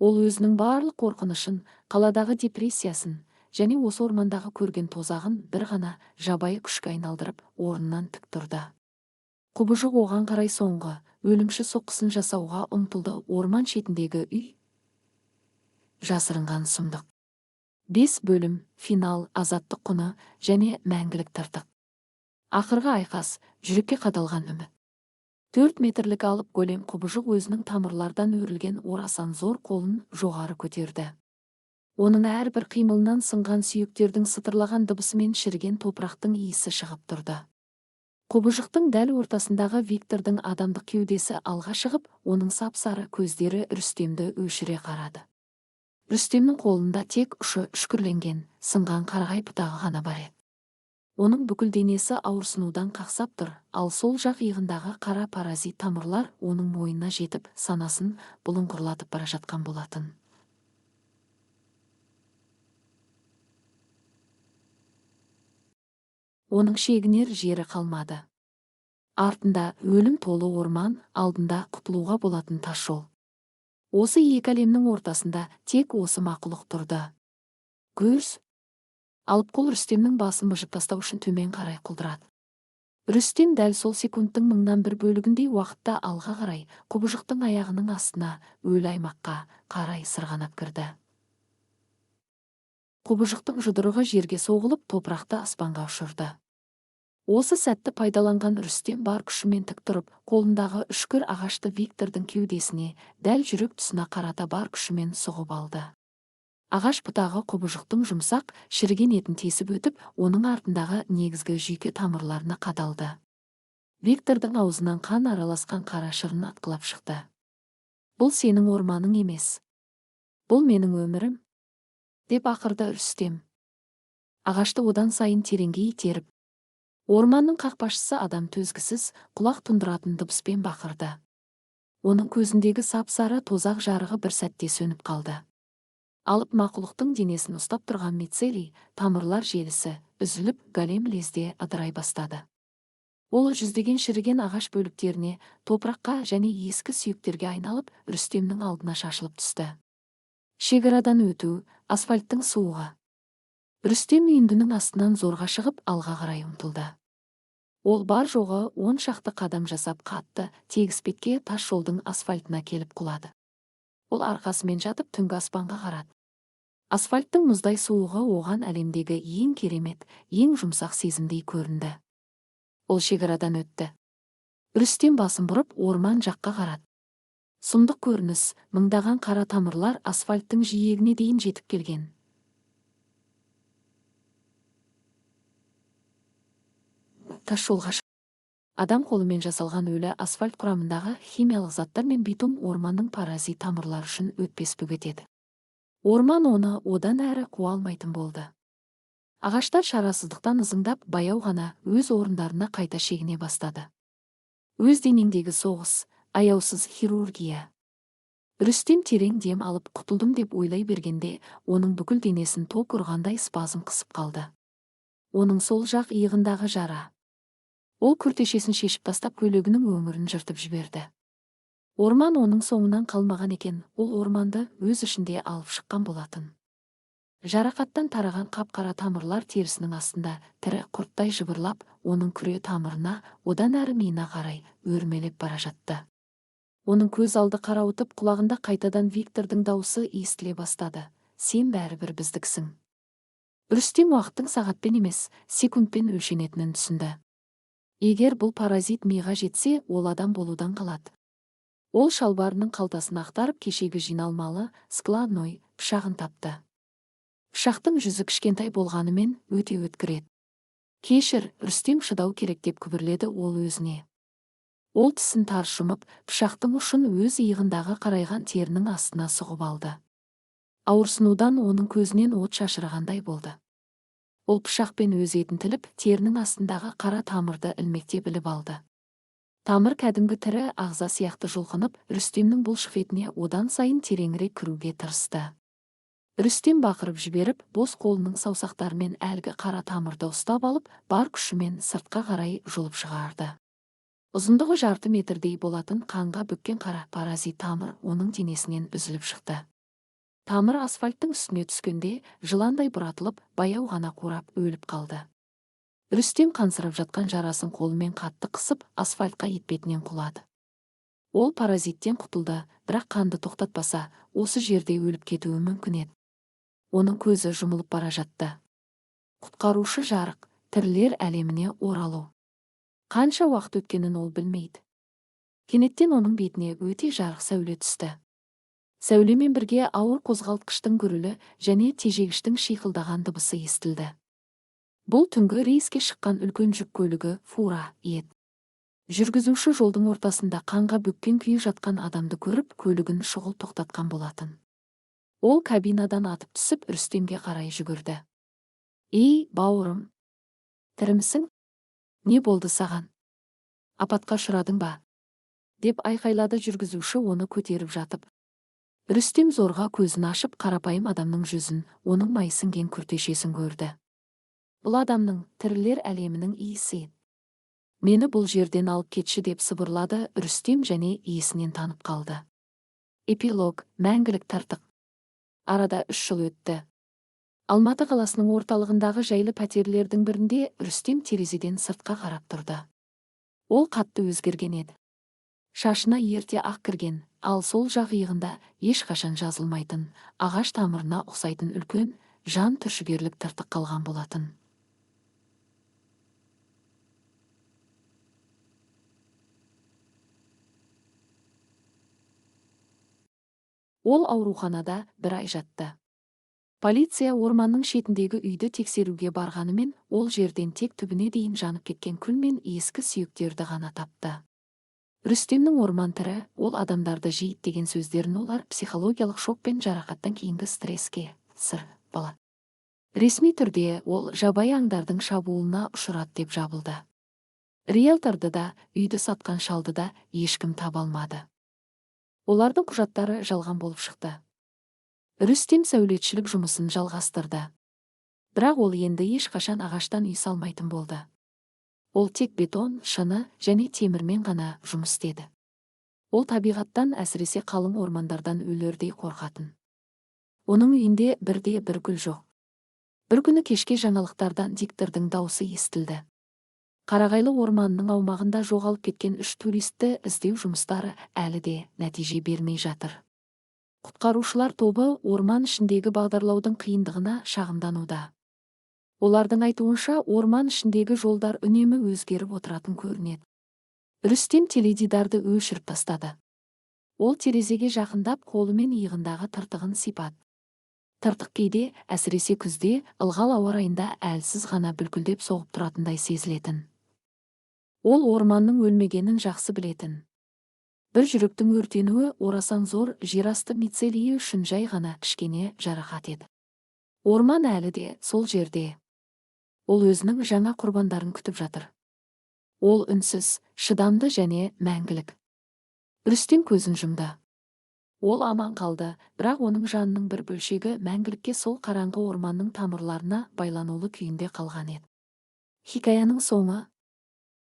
Ол өзінің барлық қорқынышын, қаладағы депрессиясын және осы ормандағы көрген тозағын бір ғана жабайы күшке айналдырып, орнынан тік тұрды. Құбыжық оған қарай соңғы, өлімші соққысын жасауға ұмтылды. Орман шетіндегі үй. Жасырынған сұмдық. 5 бөлім, финал, азаттық құны және мәңгілік тыртық. Ақырғы айқас, жүрекке қадалған үміт. 4 метрлік алып голем құбыжық өзінің тамырлардан өрілген орасан зор қолын жоғары көтерді. Оның әрбір қимылынан сынған сүйектердің сытырлаған дыбысымен шіріген топырақтың иісі шығып тұрды. Құбыжықтың дәл ортасындағы Виктордың адамдық кеудесі алға шығып, оның сап-сары көздері Рүстемді өшіре қарады. Рүстемнің қолында тек ұшы үшкірленген, сынған қарағай бұтағы ғана бар еді. Оның бүкіл денесі ауырсынудан қақсап тұр, ал сол жақ иығындағы қара паразит тамырлар оның мойнына жетіп, санасын бұлыңғырлатып бара жатқан болатын. Оның шегінер жері қалмады. Артында өлім толы орман, алдында құтылуға болатын тас жол. Осы екі әлемнің ортасында тек осы мақұлық тұрды. Көз алып қол Рүстемнің басын мыжып тастау үшін төмен қарай құлдырады. Рүстем дәл сол секундтың мыңнан бір бөлігіндей уақытта алға қарай, құбыжықтың аяғының астына, өлі аймаққа қарай сырғанап кірді. Құбыжықтың жұдырығы жерге соғылып, топырақты аспанға ұшырды. Осы сәтті пайдаланған Рүстем бар күшімен тік тұрып, қолындағы үшкір ағашты Виктордың кеудесіне, дәл жүрек тұсына қарата бар күшімен сұғып алды. Ағаш бұтағы құбыжықтың жұмсақ, шіріген етін тесіп өтіп, оның артындағы негізгі жүйке тамырларына қадалды. Виктордың аузынан қан араласқан қара шырын атқылап шықты. Бұл сенің орманың емес. Бұл менің өмірім, деп ақырды Рүстем. Ағашты одан сайын тереңге итеріп, орманның қақпашысы адам төзгісіз, құлақ тұндыратын дыбыспен бақырды. Оның көзіндегі сап-сары тозақ жарығы бір сәтте сөніп қалды. Алып мақұлықтың денесін ұстап тұрған мицелий, тамырлар желісі, үзіліп, голем лезде ыдырай бастады. Ол жүздеген шіріген ағаш бөліктеріне, топыраққа және ескі сүйектерге айналып, Рүстемнің алдына шашылып түсті. Шекарадан өту, асфальттың суығы. Рүстем үйіндінің астынан зорға шығып, алға қарай ұмтылды. Ол бар жоғы 10 шақты қадам жасап қатты, тегіс бетке тас жолдың асфальтына келіп құлады. Ол арқасымен жатып түнгі аспанға қарады. Асфальттың мұздай суығы оған әлемдегі ең керемет, ең жұмсақ сезімдей көрінді. Ол шекарадан өтті. Рүстем басын бұрып, орман жаққа қарады. Сұмдық көрініс, мыңдаған қара тамырлар асфальттың жиегіне дейін жетіп келген. Тас жолға шықты. Адам қолымен жасалған өлі асфальт құрамындағы химиялық заттар мен битум орманның паразит тамырлары үшін өтпес бөгет еді. Орман оны одан әрі қуа алмайтын болды. Ағаштар шарасыздықтан ызыңдап, баяу ғана өз орындарына қайта шегіне бастады. Өз денеңдегі соғыс, аяусыз хирургия. Рүстем терең дем алып құтылдым деп ойлай бергенде, оның бүкіл денесін ток ұрғандай спазм қысып қалды. Оның сол жақ иығындағы жара. Ол күртешесін шешіп тастап, көйлегінің өңірін жыртып жіберді. Орман оның соңынан қалмаған екен, ол орманды өз ішінде алып шыққан болатын. Жарақаттан тараған қап-қара тамырлар терісінің астында тірі құрттай жыбырлап, оның күре тамырына одан әрі миына қарай өрмелеп бара жатты. Оның көз алды қарауытып, құлағында қайтадан Виктордың дауысы естіле бастады. Сен бәрібір біздіксің. Рүстем уақыттың сағатпен емес, секундпен өлшенетінін түсінді. Егер бұл паразит миға жетсе, ол адам болудан қалады. Ол шалбарының қалтасын ақтарып, кешегі жиналмалы складной пышағын тапты. Пышақтың жүзі кішкентай болғанымен өте өткір еді. Кешір, Рүстем, шыдау керек деп күбірледі ол өзіне. Ол тісін тарс жұмып, пышақтың ұшын өз иығындағы қарайған терінің астына сұғып алды. Ауырсынудан оның көзінен от шашырағандай болды. Ол пышақпен өз етін тіліп, терінің астындағы қара тамырды ілмекте біліп алды. Тамыр кәдімгі тірі ағза сияқты жұлқынып, Рүстемнің бұлшық етіне одан сайын тереңірек кіруге тырысты. Рүстем бақырып жіберіп, бос қолының саусақтарымен әлгі қара тамырды ұстап алып, бар күшімен сыртқа қарай жұлып шығарды. Ұзындығы жарты метрдей болатын қанға бүккен қара паразит тамыр оның денесінен үзіліп шықты. Тамыр асфальттың үстіне түскенде жыландай бұратылып, баяу ғана қурап өліп қалды. Рүстем қансырап жатқан жарасын қолымен қатты қысып, асфальтқа етбетінен құлады. Ол паразиттен құтылды, бірақ қанды тоқтатпаса, осы жерде өліп кетуі мүмкін еді. Оның көзі жұмылып бара жатты. Құтқарушы жарық, тірілер әлеміне оралу. Қанша уақыт өткенін ол білмейді. Кенеттен оның бетіне өте жарық сәуле түсті. Сәулемен бірге ауыр қозғалтқыштың гүрілі және тежегіштің шиқылдаған дыбысы естілді. Бұл түнгі рейске шыққан үлкен жүк көлігі фура еді. Жүргізуші жолдың ортасында қанға бөккен күйі жатқан адамды көріп, көлігін шұғыл тоқтатқан болатын. Ол кабинадан атып түсіп, Рүстемге қарай жүгірді. «Ей, бауырым, тірімісің? Не болды саған? Апатқа ұшырадың ба?» деп айқайлады жүргізуші оны көтеріп жатып. Рүстем зорға көзін ашып, қарапайым адамның жүзін, оның майсынген күртешесін көрді. Бұл адамның тірілер әлемінің иісі еді. «Мені бұл жерден алып кетші» деп сыбырлады Рүстем және иесінен танып қалды. Эпилог: мәңгілік тартық. Арада 3 жыл өтті. Алматы қаласының орталығындағы жайлы пәтерлердің бірінде Рүстем терезеден сыртқа қарап тұрды. Ол қатты өзгерген еді. Шашына ерте ақ кірген, ал сол жақ иығында ешқашан жазылмайтын, ағаш тамырына ұқсайтын үлкен, жан түршігерлік тыртық қалған болатын. Ол ауруханада 1 ай жатты. Полиция орманның шетіндегі үйді тексеруге барғанымен, ол жерден тек түбіне дейін жанып кеткен күл мен ескі сүйектерді ғана тапты. Рүстемнің орман тірі, ол адамдарды жейді деген сөздерін олар психологиялық шок пен жарақаттан кейінгі стреске сыр болады. Ресми түрде ол жабайы аңдардың шабуылына ұшырады деп жабылды. Риэлторды да, үйді сатқан шалды да ешкім таба алмады. Олардың құжаттары жалған болып шықты. Рүстем сәулетшілік жұмысын жалғастырды. Бірақ ол енді ешқашан ағаштан үй салмайтын болды. Ол тек бетон, шыны және темірмен ғана жұмыс істеді. Ол табиғаттан, әсіресе қалың ормандардан өлердей қорқатын. Оның үйінде бірде-бір гүл жоқ. Бір күні кешке жаңалықтардан диктордың даусы естілді. Қарағайлы орманының аумағында жоғалып кеткен 3 туристті іздеу жұмыстары әлі де нәтиже бермей жатыр. Құтқарушылар тобы орман ішіндегі бағдарлаудың қиындығына шағымдануда. Олардың айтуынша, орман ішіндегі жолдар үнемі өзгеріп отыратын көрінеді. Рүстем теледидарды өшіріп тастады. Ол терезеге жақындап, қолымен иығындағы тыртығын сипады. Тыртық кейде, әсіресе күзде, ылғал ауа райында әлсіз ғана бүлкілдеп соғып тұратындай сезілетін. Ол орманның өлмегенін жақсы білетін. Бір жүректің өртенуі орасан зор жерасты мицелийі үшін жай ғана кішкене жарақат еді. Орман әлі де сол жерде. Ол өзінің жаңа құрбандарын күтіп жатыр. Ол үнсіз, шыдамды және мәңгілік. Рүстем көзін жұмды. Ол аман қалды, бірақ оның жанының бір бөлшегі мәңгілікке сол қараңғы орманның тамырларына байланулы күйінде қалған еді. Хикаяның соңы